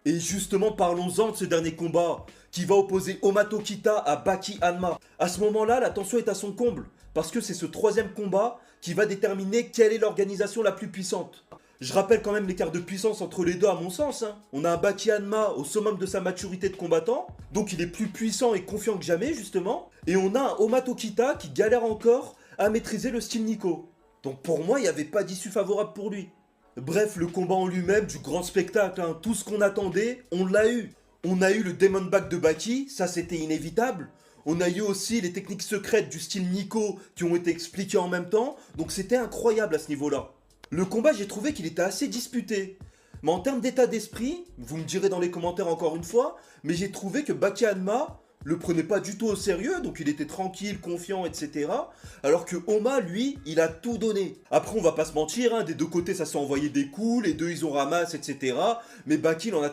Et justement, parlons-en de ce dernier combat, qui va opposer Omato Kita à Baki Hanma. À ce moment-là, la tension est à son comble, parce que c'est ce troisième combat qui va déterminer quelle est l'organisation la plus puissante. Je rappelle quand même l'écart de puissance entre les deux à mon sens. On a un Baki Hanma au summum de sa maturité de combattant, donc il est plus puissant et confiant que jamais justement. Et on a un Omato Kita qui galère encore à maîtriser le style Nico. Donc pour moi, il n'y avait pas d'issue favorable pour lui. Bref, le combat en lui-même, du grand spectacle, tout ce qu'on attendait, on l'a eu. On a eu le Demon Back de Baki, ça c'était inévitable. On a eu aussi les techniques secrètes du style Nico qui ont été expliquées en même temps, donc c'était incroyable à ce niveau-là. Le combat, j'ai trouvé qu'il était assez disputé. Mais en termes d'état d'esprit, vous me direz dans les commentaires encore une fois, mais j'ai trouvé que Baki Hanma le prenait pas du tout au sérieux, donc il était tranquille, confiant, etc. Alors que Oma, lui, il a tout donné. Après, on va pas se mentir, des deux côtés ça s'est envoyé des coups, les deux ils ont ramassé, etc. Mais Baki, il en a